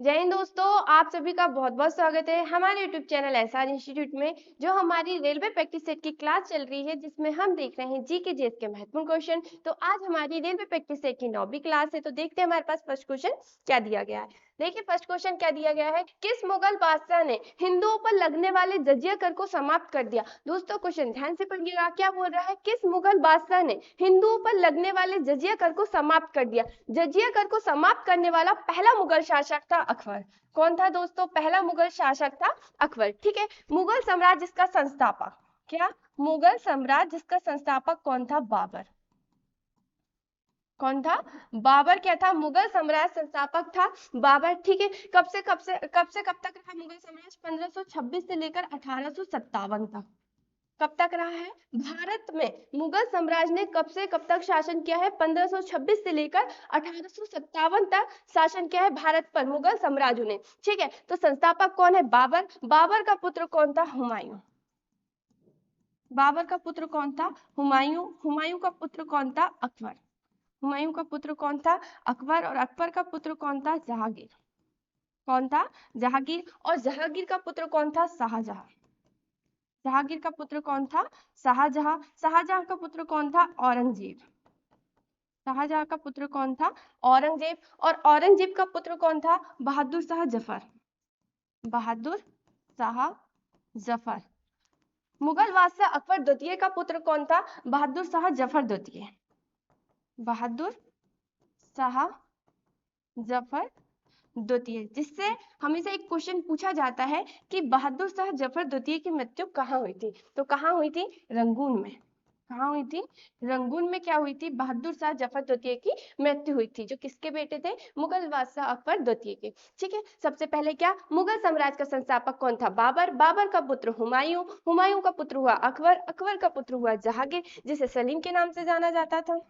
जय हिंद दोस्तों, आप सभी का बहुत बहुत स्वागत है हमारे YouTube चैनल एसआर इंस्टीट्यूट में। जो हमारी रेलवे प्रैक्टिस सेट की क्लास चल रही है, जिसमें हम देख रहे हैं जी के जीएस के महत्वपूर्ण क्वेश्चन। तो आज हमारी रेलवे प्रैक्टिस सेट की 9वीं क्लास है। तो देखते हैं हमारे पास फर्स्ट क्वेश्चन क्या दिया गया है। देखिए फर्स्ट क्वेश्चन क्या दिया गया है, किस मुगल बादशाह ने हिंदुओं पर लगने वाले जजिया कर को समाप्त कर दिया। दोस्तों क्वेश्चन ध्यान से पढ़िएगा, क्या बोल रहा है, किस मुगल बादशाह ने हिंदुओं पर लगने वाले जजिया कर को समाप्त कर दिया। जजिया कर को समाप्त करने वाला पहला मुगल शासक था अकबर। कौन था दोस्तों, पहला मुगल शासक था अकबर। ठीक है, मुगल साम्राज्य जिसका संस्थापक, क्या मुगल साम्राज्य जिसका संस्थापक कौन था, बाबर। कौन था, बाबर। क्या था, मुगल साम्राज्य संस्थापक था बाबर। ठीक है, कब तक रहा मुगल साम्राज्य, 1526 से लेकर 1857 तक। कब तक रहा है भारत में मुगल साम्राज्य ने, कब से कब तक शासन किया है, 1526 से लेकर 1857 तक शासन किया है भारत पर मुगल साम्राज्य ने। ठीक है, तो संस्थापक कौन है, बाबर। बाबर का पुत्र कौन था, हुमायूं। बाबर का पुत्र कौन था, हुमायूं। हुमायूं का पुत्र कौन था, अकबर। हुमायूं का पुत्र कौन था, अकबर। और अकबर का पुत्र कौन था, जहांगीर। कौन था, जहांगीर। और जहांगीर का पुत्र कौन था, शाहजहां। जहांगीर का पुत्र कौन था, शाहजहां। शाहजहां का पुत्र कौन था, औरंगजेब। शाहजहां का पुत्र कौन था, औरंगजेब। और औरंगजेब का पुत्र कौन था, बहादुर शाह जफर। बहादुर शाह जफर। मुगल बादशाह अकबर द्वितीय का पुत्र कौन था, बहादुर शाह जफर द्वितीय। बहादुर शाह जफर द्वितीय। जिससे हमेशा एक क्वेश्चन पूछा जाता है कि बहादुर शाह जफर द्वितीय की मृत्यु कहाँ हुई थी। तो कहाँ हुई थी, रंगून में। कहाँ हुई थी, रंगून में। क्या हुई थी, बहादुर शाह जफर द्वितीय की मृत्यु हुई थी, जो किसके बेटे थे, मुगल बादशाह अकबर द्वितीय के। ठीक है, सबसे पहले क्या, मुगल साम्राज्य का संस्थापक कौन था, बाबर। बाबर का पुत्र हुमायूं। हुमायूं का पुत्र हुआ अकबर। अकबर का पुत्र हुआ जहांगीर, जिसे सलीम के नाम से जाना जाता था।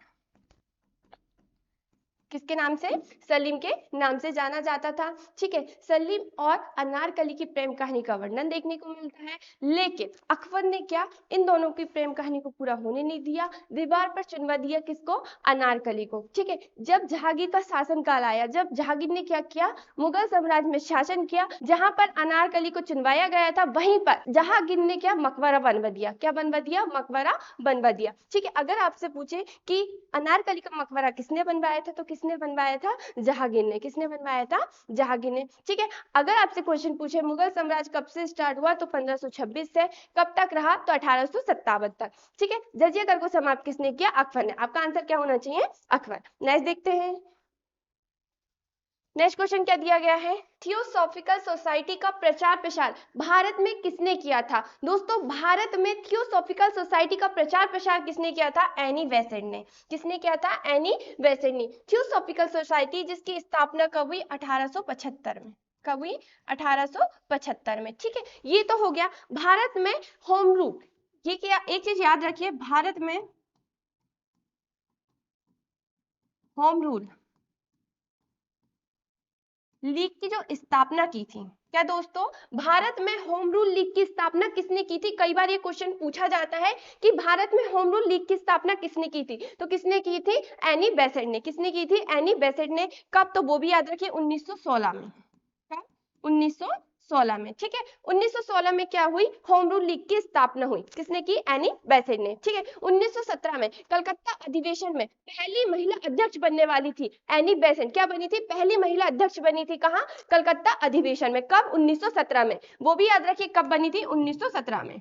किसके नाम से, सलीम के नाम से जाना जाता था। ठीक है, सलीम और अनारकली की प्रेम कहानी का वर्णन देखने को मिलता है। लेकिन अकबर ने क्या, इन दोनों की प्रेम कहानी को पूरा होने नहीं दिया, दीवार पर चुनवा दिया, किसको, अनारकली को। ठीक है, जब जहांगीर का शासन काल आया, जब जहांगीर ने क्या किया, मुगल साम्राज्य में शासन किया, जहां पर अनारकली को चुनवाया गया था, वहीं पर जहांगीर ने क्या, मकबरा बनवा दिया। क्या बनवा दिया, मकबरा बनवा दिया। ठीक है, अगर आपसे पूछे कि अनारकली का मकबरा किसने बनवाया था, तो किसने बनवाया था, जहांगीर ने। किसने बनवाया था, जहांगीर ने। ठीक है, अगर आपसे क्वेश्चन पूछे मुगल साम्राज्य कब से स्टार्ट हुआ, तो 1526 से। कब तक रहा, तो 1857 तक। ठीक है, जजिया कर को समाप्त किसने किया, अकबर ने। आपका आंसर क्या होना चाहिए, अकबर। नेक्स्ट देखते हैं, नेक्स्ट क्वेश्चन क्या दिया गया है, थियोसॉफिकल सोसाइटी का प्रचार प्रसार भारत में किसने किया था। दोस्तों भारत में थियोसॉफिकल सोसाइटी का प्रचार प्रसार किसने किया था, एनी बेसेंट ने। किसने किया था, एनी बेसेंट ने। थियोसॉफिकल सोसाइटी जिसकी स्थापना कब हुई, 1875 में। कब हुई, 1875 में। ठीक है, ये तो हो गया भारत में होम रूल। ये क्या, एक चीज याद रखिए, भारत में होम रूल लीग की जो स्थापना की थी, क्या दोस्तों, भारत में होम रूल लीग की स्थापना किसने की थी। कई बार ये क्वेश्चन पूछा जाता है कि भारत में होम रूल लीग की स्थापना किसने की थी, तो किसने की थी, एनी बेसेंट ने। किसने की थी, एनी बेसेंट ने। कब, तो वो भी याद रखिए, 1916 में। कब, 1916 में। ठीक है, 1916 में क्या हुई, होम रूल लीग की स्थापना हुई। किसने की, एनी बेसेंट ने। ठीक है, 1917 में कलकत्ता अधिवेशन में पहली महिला अध्यक्ष बनने वाली थी, एनी बेसेंट। क्या बनी थी, पहली महिला अध्यक्ष बनी थी, कहां, कलकत्ता अधिवेशन में। कब, 1917 में। वो भी याद रखिए कब बनी थी, 1917 में,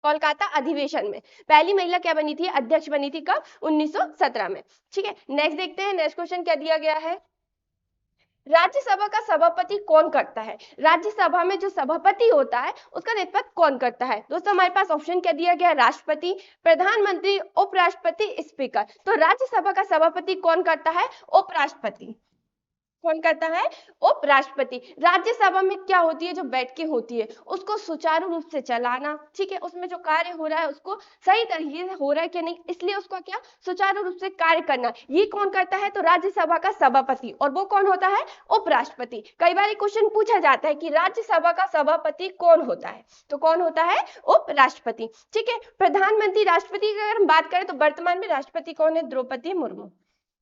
कोलकाता अधिवेशन में पहली महिला क्या बनी थी, अध्यक्ष बनी थी। कब, 1917 में। ठीक है, नेक्स्ट देखते हैं, नेक्स्ट क्वेश्चन क्या दिया गया है, राज्यसभा का सभापति कौन करता है। राज्यसभा में जो सभापति होता है उसका नेतृत्व कौन करता है। दोस्तों हमारे पास ऑप्शन क्या दिया गया, राष्ट्रपति, प्रधानमंत्री, उपराष्ट्रपति, स्पीकर। तो राज्यसभा का सभापति कौन करता है, उपराष्ट्रपति। कौन करता है, उपराष्ट्रपति। राज्यसभा में क्या होती है, जो बैठकें होती है उसको सुचारू रूप से चलाना। ठीक है, उसमें जो कार्य हो रहा है उसको सही तरीके से हो रहा है कि नहीं, इसलिए उसको क्या, सुचारू रूप से कार्य करना, ये कौन करता है, तो राज्यसभा का सभापति। और वो कौन होता है, उपराष्ट्रपति। कई बार क्वेश्चन पूछा जाता है कि राज्यसभा का सभापति कौन होता है, तो कौन होता है, उपराष्ट्रपति। ठीक है, प्रधानमंत्री, राष्ट्रपति की अगर हम बात करें तो वर्तमान में राष्ट्रपति कौन है, द्रौपदी मुर्मू।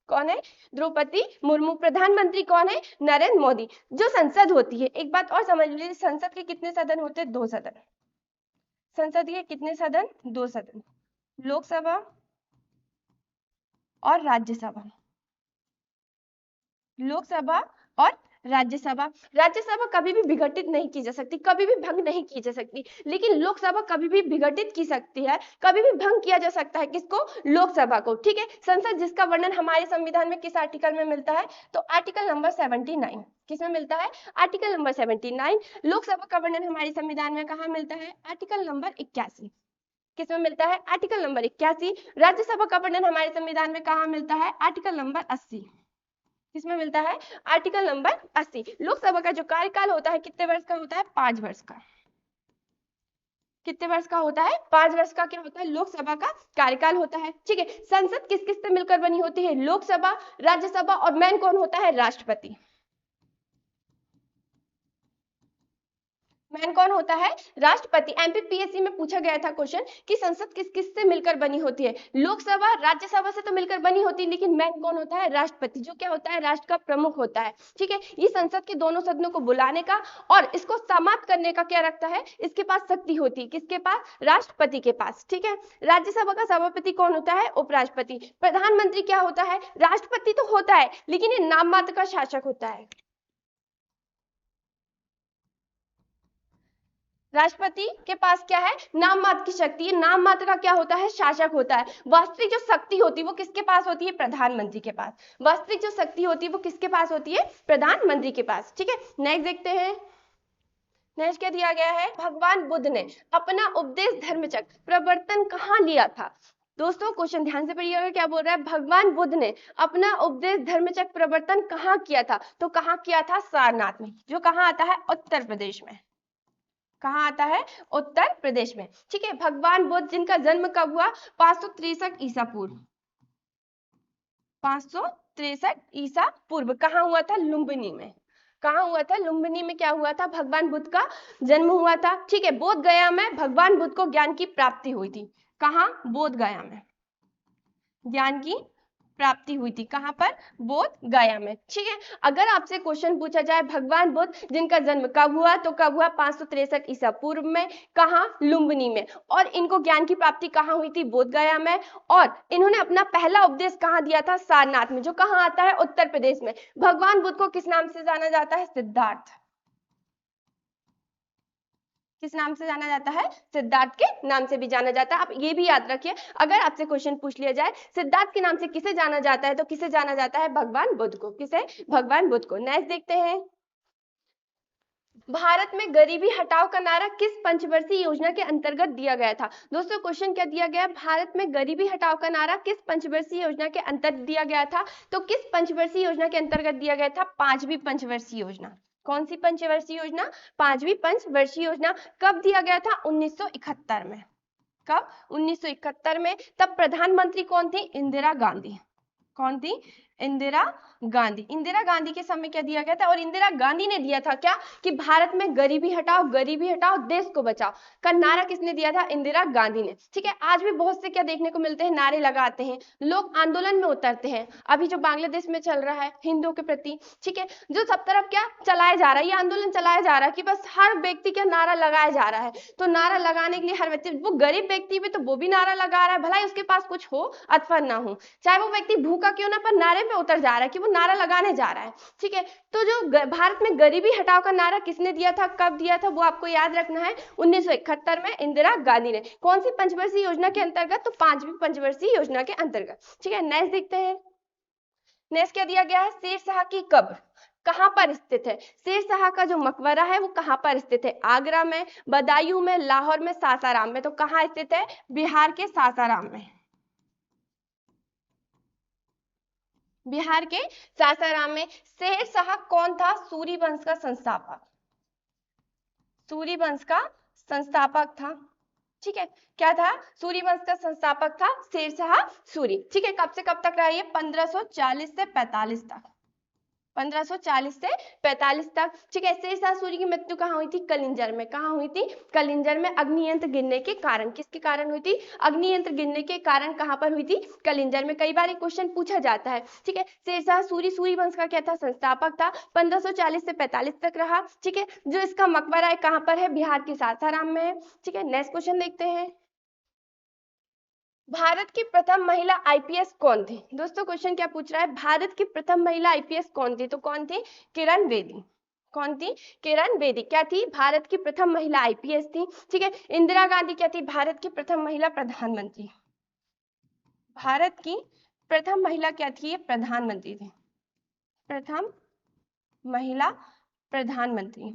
कौन है? द्रौपदी मुर्मू। प्रधानमंत्री कौन है? नरेंद्र मोदी। जो संसद होती है, एक बात और समझ लीजिए, संसद के कितने सदन होते हैं? 2 सदन। संसद के कितने सदन? 2 सदन, लोकसभा और राज्यसभा। लोकसभा और राज्यसभा। राज्यसभा कभी भी विघटित नहीं की जा सकती, कभी भी भंग नहीं की जा सकती, लेकिन लोकसभा कभी भी विघटित की सकती है, कभी भी भंग किया जा सकता है। किसको? लोकसभा को। ठीक है, संसद जिसका वर्णन हमारे संविधान में किस आर्टिकल में मिलता है? तो आर्टिकल नंबर 79। किसमें मिलता है? Article number 79। लोकसभा का वर्णन हमारे संविधान में कहाँ मिलता है? Article number 81। किसमें मिलता है? Article number 81। राज्यसभा का वर्णन हमारे संविधान में कहाँ मिलता है? Article number 80। किसमें मिलता है? Article number 80। लोकसभा का जो कार्यकाल होता है कितने वर्ष का होता है? 5 वर्ष का। कितने वर्ष का होता है? 5 वर्ष का क्या होता है? लोकसभा का कार्यकाल होता है। ठीक है, संसद किस किस से मिलकर बनी होती है? लोकसभा, राज्यसभा और मेन कौन होता है? राष्ट्रपति। मैन कौन होता है? राष्ट्रपति। एमपीपीएससी में पूछा गया था क्वेश्चन कि संसद किस किस से मिलकर बनी होती है? लोकसभा, राज्यसभा से तो मिलकर बनी होती है, लेकिन मैन कौन होता है? राष्ट्रपति, जो क्या होता है? राष्ट्र का प्रमुख होता है। ठीक है, ये संसद के दोनों सदनों को बुलाने का और इसको समाप्त करने का क्या रखता है? इसके पास शक्ति होती है। किसके पास? राष्ट्रपति के पास। ठीक है, राज्यसभा का सभापति कौन होता है? उपराष्ट्रपति। प्रधानमंत्री क्या होता है? राष्ट्रपति तो होता है, लेकिन ये नाम मात्र का शासक होता है। राष्ट्रपति के पास क्या है? नाम मात्र की शक्ति। नाम मात्र का क्या होता है? शासक होता है। वास्तविक जो शक्ति होती है वो किसके पास होती है? प्रधानमंत्री के पास। वास्तविक जो शक्ति होती है वो किसके पास होती है? प्रधानमंत्री के पास। ठीक है, नेक्स्ट देखते हैं। नेक्स्ट क्या दिया गया है? भगवान बुद्ध ने अपना उपदेश धर्मचक्र प्रवर्तन कहाँ लिया था? दोस्तों क्वेश्चन ध्यान से पढ़िएगा, क्या बोल रहा है? भगवान बुद्ध ने अपना उपदेश धर्मचक्र प्रवर्तन कहाँ किया था? तो कहाँ किया था? सारनाथ में, जो कहाँ आता है? उत्तर प्रदेश में। कहाँ आता है? उत्तर प्रदेश में। ठीक है, भगवान बुद्ध जिनका जन्म कब हुआ? 563 ईसा पूर्व। 563 ईसा पूर्व। कहाँ हुआ था? लुम्बिनी में। कहाँ हुआ था? लुम्बिनी में क्या हुआ था? भगवान बुद्ध का जन्म हुआ था। ठीक है, बोध गया में भगवान बुद्ध को ज्ञान की प्राप्ति हुई थी। कहाँ? बोध गया में ज्ञान की प्राप्ति हुई थी। कहां पर? बोध गया में। ठीक है, अगर आपसे क्वेश्चन पूछा जाए भगवान बुद्ध जिनका जन्म कब हुआ, तो कब हुआ? 563 ईसा पूर्व में। कहां? लुम्बिनी में। और इनको ज्ञान की प्राप्ति कहां हुई थी? बोध गया में। और इन्होंने अपना पहला उपदेश कहां दिया था? सारनाथ में, जो कहां आता है? उत्तर प्रदेश में। भगवान बुद्ध को किस नाम से जाना जाता है? सिद्धार्थ। किस नाम से जाना जाता है? सिद्धार्थ के नाम से भी जाना जाता है। आप ये भी याद रखिए, अगर आपसे क्वेश्चन पूछ लिया जाए सिद्धार्थ के नाम से किसे जाना जाता है, तो किसे जाना जाता है? भगवान बुद्ध को। किसे? भगवान बुद्ध को। नेक्स्ट देखते हैं। भारत में गरीबी हटाओ का नारा किस पंचवर्षीय योजना के अंतर्गत दिया गया था? दोस्तों क्वेश्चन क्या दिया गया? भारत में गरीबी हटाओ का नारा किस पंचवर्षीय योजना के अंतर्गत दिया गया था? तो किस पंचवर्षीय योजना के अंतर्गत दिया गया था? 5वीं पंचवर्षीय योजना। कौन सी पंचवर्षीय योजना? 5वीं पंचवर्षीय योजना। कब दिया गया था? 1971 में। कब? 1971 में। तब प्रधानमंत्री कौन थी? इंदिरा गांधी। कौन थी? इंदिरा गांधी। इंदिरा गांधी के समय क्या दिया गया था? और इंदिरा गांधी ने दिया था क्या? कि भारत में गरीबी हटाओ देश को बचाओ का नारा किसने दिया था? इंदिरा गांधी ने। ठीक है, आज भी बहुत से क्या देखने को मिलते हैं? नारे लगाते हैं, लोग आंदोलन में उतरते हैं। अभी जो बांग्लादेश में चल रहा है हिंदुओं के प्रति, ठीक है, जो सब तरफ क्या चलाया जा रहा है, ये आंदोलन चलाया जा रहा है कि बस हर व्यक्ति का नारा लगाया जा रहा है। तो नारा लगाने के लिए हर व्यक्ति, वो गरीब व्यक्ति भी तो वो भी नारा लगा रहा है, भला उसके पास कुछ हो अथवा ना हो, चाहे वो व्यक्ति भूखा क्यों ना, पर नारे पे उतर जा रहा है कि वो नारा लगाने जा रहा है। ठीक है, तो जो भारत में गरीबी हटाओ का नारा किसने दिया था, कब दिया था, वो आपको याद रखना है। 1971 में इंदिरा गांधी ने। कौन सी पंचवर्षीय योजना के अंतर्गत? तो 5वीं पंचवर्षीय योजना के अंतर्गत। ठीक है, नेक्स्ट देखते हैं। नेक्स्ट क्या दिया गया है? शेरशाह की कब्र कहां पर स्थित है? शेरशाह का जो मकबरा है वो कहां पर स्थित है? आगरा में, बदायूं में, लाहौर में, सासाराम में। तो कहां स्थित है? बिहार के सासाराम में। बिहार के सासाराम में। शेरशाह कौन था? सूरी वंश का संस्थापक। सूरी वंश का संस्थापक था। ठीक है, क्या था? सूरी वंश का संस्थापक था शेरशाह सूरी। ठीक है, कब से कब तक रहा? ये 1540 से 45 तक। 1540 से 45 तक। ठीक है, शेरशाह सूरी की मृत्यु कहाँ हुई थी? कलिंजर में। कहाँ हुई थी? कलिंजर में। अग्नियंत्र गिरने के कारण, किसके कारण हुई थी? अग्नियंत्र गिरने के कारण कहाँ पर हुई थी? कलिंजर में। कई बार ये क्वेश्चन पूछा जाता है। ठीक है, शेरशाह सूरी सूरी वंश का क्या था? संस्थापक था। 1540 से 45 तक रहा। ठीक है, जो इसका मकबरा है कहाँ पर है? बिहार के सासाराम में है। ठीक है, नेक्स्ट क्वेश्चन देखते हैं। भारत की प्रथम महिला आईपीएस कौन थी? दोस्तों क्वेश्चन क्या पूछ रहा है? भारत की प्रथम महिला आईपीएस कौन थी? तो कौन थी? किरण बेदी। कौन थी? किरण बेदी। क्या थी? भारत की प्रथम महिला आईपीएस थी। ठीक है, इंदिरा गांधी क्या थी? भारत की प्रथम महिला प्रधानमंत्री। भारत की प्रथम महिला क्या थी? ये प्रधानमंत्री थी। प्रथम महिला प्रधानमंत्री।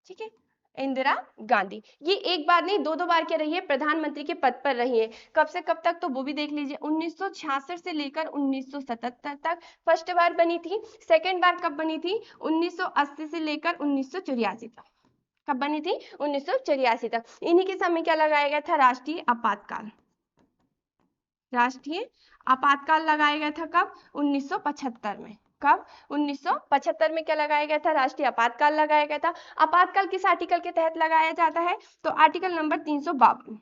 ठीक है, इंदिरा गांधी। ये एक बार नहीं, दो बार क्या रही है? प्रधानमंत्री के पद पर रही है। कब से कब तक? तो वो भी देख लीजिए, 1966 से लेकर 1977 तक फर्स्ट बार बनी थी। सेकेंड बार कब बनी थी? 1980 से लेकर 1984 तक। कब बनी थी? 1984 तक। इन्हीं के समय क्या लगाया गया था? राष्ट्रीय आपातकाल। राष्ट्रीय आपातकाल लगाया गया था कब? 1975 में। कब? 1975 में क्या लगाया गया था? राष्ट्रीय आपातकाल लगाया गया था। आपातकाल किस आर्टिकल के तहत लगाया जाता है? तो आर्टिकल नंबर 352।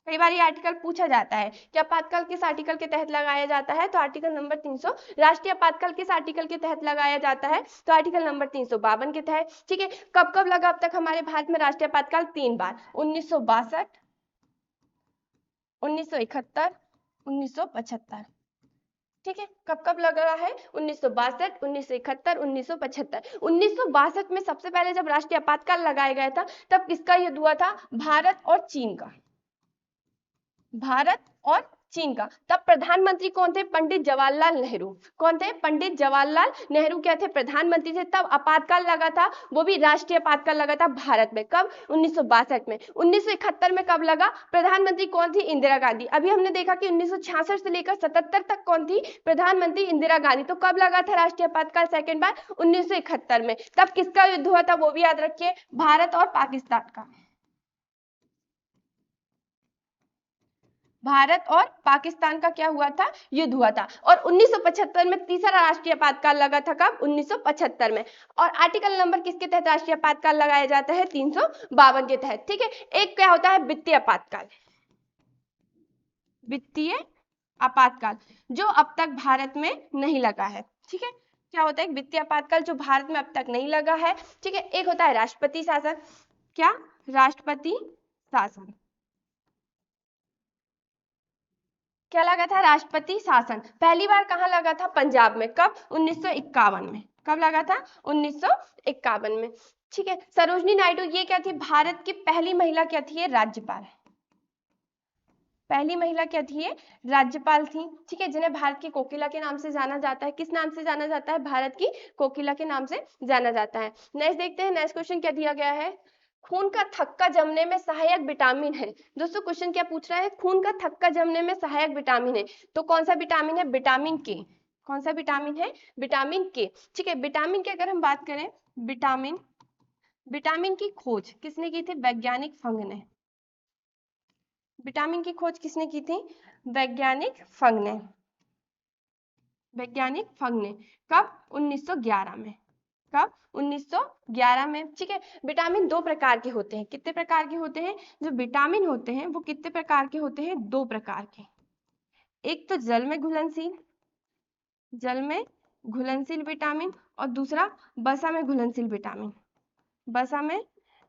कई बार ये आर्टिकल पूछा जाता है कि आपातकाल किस आर्टिकल के तहत लगाया जाता है? तो आर्टिकल नंबर 300। राष्ट्रीय आपातकाल किस आर्टिकल के तहत लगाया जाता है? तो आर्टिकल नंबर 352 के तहत। ठीक है, कब कब लगा अब तक हमारे भारत में राष्ट्रीय आपातकाल? 3 बार, 1962, 1971, 1975। ठीक है, कब कब लगा है? 1962, 1971, 1975। 1962 में सबसे पहले जब राष्ट्रीय आपातकाल लगाया गया था, तब किसका युद्ध हुआ था? भारत और चीन का। भारत और चीन का। तब प्रधानमंत्री कौन थे? पंडित जवाहरलाल नेहरू। कौन थे? पंडित जवाहरलाल नेहरू क्या थे? प्रधानमंत्री थे। तब आपातकाल लगा था, वो भी राष्ट्रीय आपातकाल लगा था भारत में। कब? 1962 में। 1971 में कब लगा? प्रधानमंत्री कौन थी? इंदिरा गांधी। अभी हमने देखा कि 1966 से लेकर 77 तक कौन थी? प्रधानमंत्री इंदिरा गांधी। तो कब लगा था राष्ट्रीय आपातकाल सेकेंड बार? 1971 में। तब किसका युद्ध हुआ था? वो भी याद रखिए, भारत और पाकिस्तान का। भारत और पाकिस्तान का क्या हुआ था? युद्ध हुआ था। और 1975 में तीसरा राष्ट्रीय आपातकाल लगा था। कब? 1975 में। और आर्टिकल नंबर किसके तहत राष्ट्रीय आपातकाल लगाया जाता है? 352 के तहत। ठीक है, एक क्या होता है? वित्तीय आपातकाल। वित्तीय आपातकाल, जो अब तक भारत में नहीं लगा है। ठीक है, क्या होता है? वित्तीय आपातकाल जो भारत में अब तक नहीं लगा है। ठीक है, एक होता है राष्ट्रपति शासन। क्या? राष्ट्रपति शासन। क्या लगा था? राष्ट्रपति शासन। पहली बार कहाँ लगा था? पंजाब में। कब? 1951 में। कब लगा था? 1951 में। ठीक है, सरोजनी नायडू ये क्या थी? भारत की पहली महिला क्या थी? ये राज्यपाल। पहली महिला क्या थी? ये राज्यपाल थी। ठीक है, जिन्हें भारत की कोकिला के नाम से जाना जाता है। किस नाम से जाना जाता है? भारत की कोकिला के नाम से जाना जाता है। नेक्स्ट देखते हैं, नेक्स्ट क्वेश्चन क्या दिया गया है? खून का थक्का जमने में सहायक विटामिन है। दोस्तों क्वेश्चन क्या पूछ रहा है? खून का थक्का जमने में सहायक विटामिन है। तो कौन सा विटामिन है? विटामिन के। कौन सा विटामिन है? विटामिन के। ठीक है, विटामिन की अगर हम बात करें, विटामिन, विटामिन की खोज किसने की थी? वैज्ञानिक फंग ने। विटामिन की खोज किसने की थी? वैज्ञानिक फंग ने। वैज्ञानिक फंग ने। कब? 1911 में। कब? 1911 में। ठीक है, विटामिन दो प्रकार के होते हैं। कितने प्रकार के होते हैं? जो विटामिन होते हैं वो कितने प्रकार के होते हैं? दो प्रकार के। एक तो जल में घुलनशील, जल में घुलनशील विटामिन, और दूसरा वसा में घुलनशील विटामिन। वसा में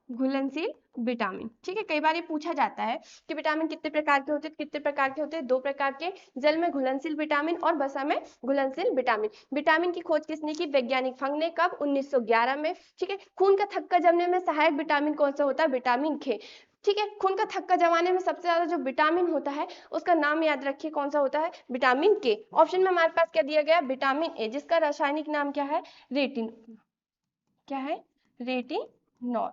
घुलनशील विटामिन। ठीक है, कई बार ये पूछा जाता है कि विटामिन कितने प्रकार के होते हैं? कितने प्रकार के होते हैं? दो प्रकार के, जल में घुलनशील विटामिन और वसा में घुलनशील विटामिन। विटामिन की खोज किसने की? वैज्ञानिक फंग ने। कब? 1911 में। ठीक है, खून का थक्का जमने में सहायक विटामिन कौन सा होता है? विटामिन के। ठीक है, खून का थक्का जमाने में सबसे ज्यादा जो विटामिन होता है उसका नाम याद रखिए, कौन सा होता है? विटामिन के। ऑप्शन में हमारे पास क्या दिया गया? विटामिन ए, जिसका रासायनिक नाम क्या है? रेटिन। क्या है? रेटिनॉल।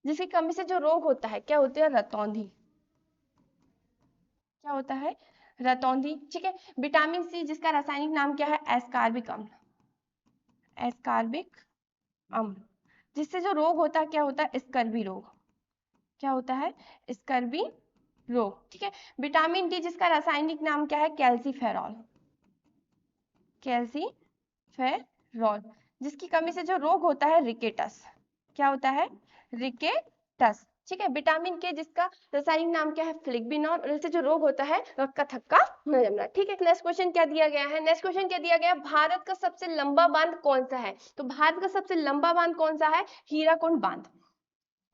जिसकी कमी से जो रोग होता है क्या होता है? रतौंधी। क्या होता है? रतौंधी। ठीक है, विटामिन सी, जिसका रासायनिक नाम क्या है? एस्कार्बिक अम्ल। एस्कार्बिक अम्ल, जिससे जो रोग होता है क्या होता है? स्कर्वी रोग। क्या होता है? स्कर्वी रोग। ठीक है, विटामिन डी, जिसका रासायनिक नाम क्या है? कैल्सीफेरॉल। कैल्सीफेरॉल। फेरॉल, जिसकी कमी से जो रोग होता है रिकेटस, क्या होता है, रिकेटस। ठीक है, विटामिन के जिसका रासायनिक नाम क्या है, फ्लिग्बिनॉल, और इससे जो रोग होता है रक्त का थक्का न जमना। ठीक है, नेक्स्ट क्वेश्चन क्या दिया गया है, नेक्स्ट क्वेश्चन क्या दिया गया है, भारत का सबसे लंबा बांध कौन सा है। तो भारत का सबसे लंबा बांध कौन सा है, हीराकुंड बांध।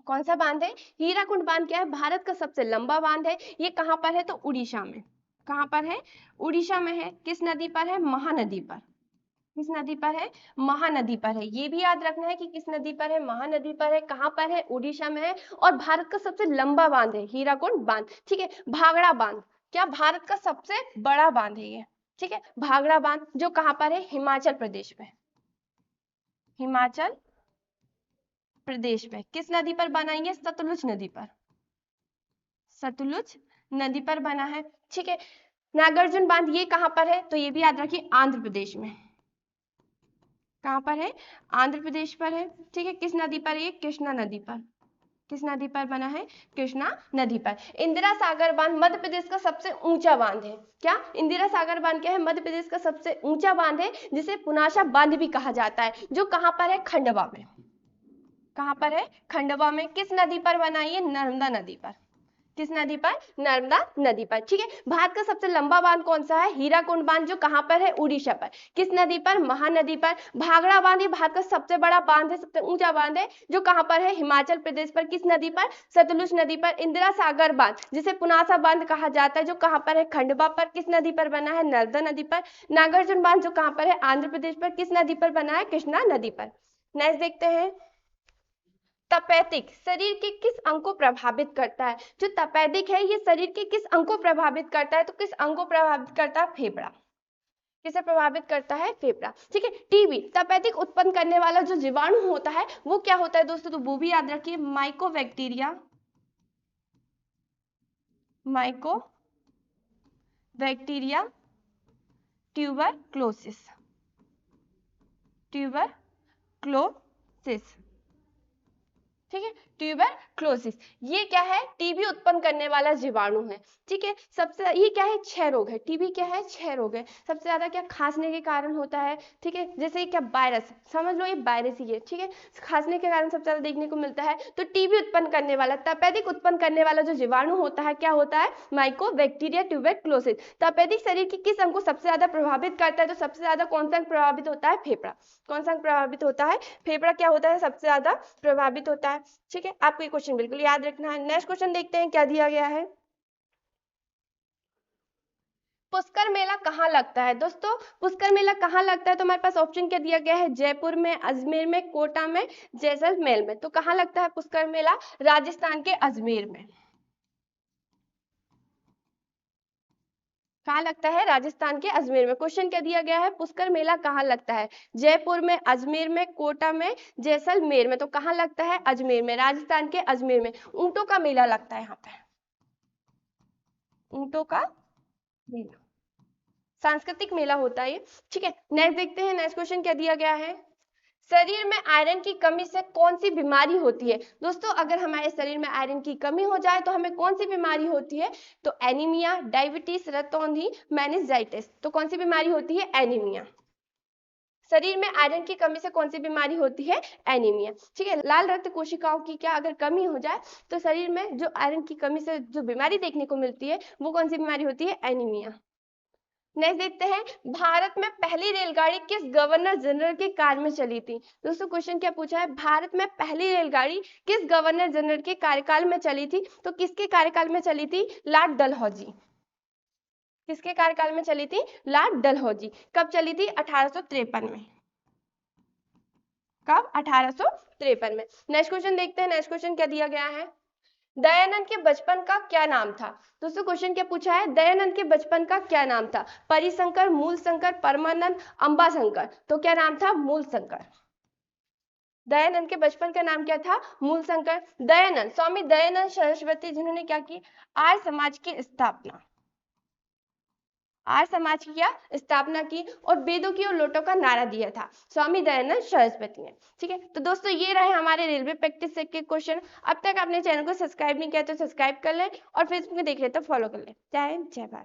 कौन सा बांध है, हीराकुंड बांध क्या है, भारत का सबसे लंबा बांध है। ये कहां पर है, तो उड़ीसा में। कहां पर है, उड़ीसा में है। किस नदी पर है, महानदी पर। किस नदी पर है, महानदी पर है। ये भी याद रखना है कि किस नदी पर है, महानदी पर है। कहां पर है, उड़ीसा में है। और भारत का सबसे लंबा बांध है हीराकुंड बांध। ठीक है, भाखड़ा बांध क्या भारत का सबसे बड़ा बांध है ये। ठीक है, भाखड़ा बांध जो कहां पर है, हिमाचल प्रदेश में। हिमाचल प्रदेश में। किस नदी पर बनाएंगे, सतलुज नदी पर। सतलुज नदी पर बना है। ठीक है, नागार्जुन बांध ये कहां पर है, तो ये भी याद रखिए आंध्र प्रदेश में। कहां पर है, आंध्र प्रदेश पर है। ठीक है, किस नदी पर है, कृष्णा नदी पर। किस नदी पर बना है, कृष्णा नदी पर। इंदिरा सागर बांध मध्य प्रदेश का सबसे ऊंचा बांध है। क्या, इंदिरा सागर बांध क्या है, मध्य प्रदेश का सबसे ऊंचा बांध है, जिसे पुनासा बांध भी कहा जाता है, जो कहां पर है, खंडवा में। कहां पर है, खंडवा में। किस नदी पर बना है, नर्मदा नदी पर। किस नदी पर, नर्मदा नदी पर। ठीक है, भारत का सबसे लंबा बांध कौन सा है, हीराकुंड बांध, जो कहां पर है, उड़ीसा पर। किस नदी पर, महानदी पर। भाखड़ा बांध ये भारत का सबसे बड़ा बांध है, सबसे ऊंचा बांध है, जो कहां पर है, हिमाचल प्रदेश पर। किस नदी पर, सतलुज नदी पर। इंदिरा सागर बांध जिसे पुनासा बांध कहा जाता है, जो कहां पर है, खंडवा पर। किस नदी पर बना है, नर्मदा नदी पर। नागार्जुन बांध जो कहां पर है, आंध्र प्रदेश पर। किस नदी पर बना है, कृष्णा नदी पर। नेक्स्ट देखते हैं, तपेदिक शरीर के किस अंग को प्रभावित करता है। जो तपेदिक है ये शरीर के किस अंग को प्रभावित करता है, तो किस अंग को प्रभावित करता है, फेफड़ा। किसे प्रभावित करता है, फेफड़ा। ठीक है, टीबी तपेदिक उत्पन्न करने वाला जो जीवाणु होता है वो क्या होता है दोस्तों, तो वो भी याद रखिए, माइकोबैक्टीरिया। Mycobacteria tuberculosis. ट्यूबरक्लोसिस। ठीक है, ट्यूबरक्लोसिस ये क्या है, टीबी उत्पन्न करने वाला जीवाणु है। ठीक है, सबसे ये क्या है, क्षय रोग है। टीबी क्या है, क्षय रोग है। सबसे ज्यादा क्या, खांसने के कारण होता है। ठीक है, जैसे क्या, वायरस, समझ लो ये वायरस ही है। ठीक है, खांसने के कारण सबसे ज्यादा देखने को मिलता है। तो टीबी उत्पन्न करने वाला, तपेदिक उत्पन्न करने वाला जो जीवाणु होता है, क्या होता है, माइकोबैक्टीरिया ट्यूबरक्लोसिस। तपेदिक शरीर के किस अंग को सबसे ज्यादा प्रभावित करता है, तो सबसे ज्यादा कौन सा अंग प्रभावित होता है, फेफड़ा। कौन सा अंग प्रभावित होता है, फेफड़ा क्या होता है, सबसे ज्यादा प्रभावित होता है। ठीक है, आपको ये क्वेश्चन बिल्कुल याद रखना है। नेक्स्ट क्वेश्चन देखते हैं क्या दिया गया है, पुष्कर मेला कहाँ लगता है। दोस्तों पुष्कर मेला कहाँ लगता है, तो हमारे पास ऑप्शन क्या दिया गया है, जयपुर में, अजमेर में, कोटा में, जैसलमेर में। तो कहाँ लगता है पुष्कर मेला, राजस्थान के अजमेर में। कहाँ लगता है, राजस्थान के अजमेर में। क्वेश्चन क्या दिया गया है, पुष्कर मेला कहाँ लगता है, जयपुर में, अजमेर में, कोटा में, जैसलमेर में। तो कहाँ लगता है, अजमेर में, राजस्थान के अजमेर में। ऊंटों का मेला लगता है यहाँ पे, ऊंटों का मेला, सांस्कृतिक मेला होता है ये। ठीक है, नेक्स्ट देखते हैं, नेक्स्ट क्वेश्चन क्या दिया गया है, शरीर में आयरन की कमी से कौन सी बीमारी होती है। दोस्तों अगर हमारे शरीर में आयरन की कमी हो जाए तो हमें कौन सी बीमारी होती है, तो एनीमिया, डायबिटीज, रतौंधी, मेनिंजाइटिस। तो कौन सी बीमारी होती है, एनीमिया। शरीर में आयरन की कमी से कौन सी बीमारी होती है, एनीमिया। ठीक है, लाल रक्त कोशिकाओं की क्या अगर कमी हो जाए तो शरीर में जो आयरन की कमी से जो बीमारी देखने को मिलती है वो कौन सी बीमारी होती है, एनीमिया। नेक्स्ट देखते हैं, भारत में पहली रेलगाड़ी किस गवर्नर जनरल के काल में चली थी। दोस्तों क्वेश्चन क्या पूछा है, भारत में पहली रेलगाड़ी किस गवर्नर जनरल के कार्यकाल में चली थी। तो किसके कार्यकाल में चली थी, लॉर्ड डलहौजी। किसके कार्यकाल में चली थी, लॉर्ड डलहौजी। कब चली थी, 1853 में। कब, 1853 में। नेक्स्ट क्वेश्चन देखते हैं, नेक्स्ट क्वेश्चन क्या दिया गया है, दयानंद के बचपन का क्या नाम था। दोस्तों क्वेश्चन क्या पूछा है, दयानंद के बचपन का क्या नाम था, परिशंकर, मूलशंकर, परमानंद, अंबाशंकर। तो क्या नाम था, मूलशंकर। दयानंद के बचपन का नाम क्या था, मूलशंकर। दयानंद, स्वामी दयानंद सरस्वती, जिन्होंने क्या की, आर्य समाज की स्थापना, आर्य समाज की क्या स्थापना की, और वेदों की और लोटों का नारा दिया था स्वामी दयानंद सरस्वती ने। ठीक है, तो दोस्तों ये रहे हमारे रेलवे प्रैक्टिस सेट के क्वेश्चन। अब तक आपने चैनल को सब्सक्राइब नहीं किया तो सब्सक्राइब कर लें, और फेसबुक में देख रहे तो फॉलो कर लें। जय हिंद, जय भारत।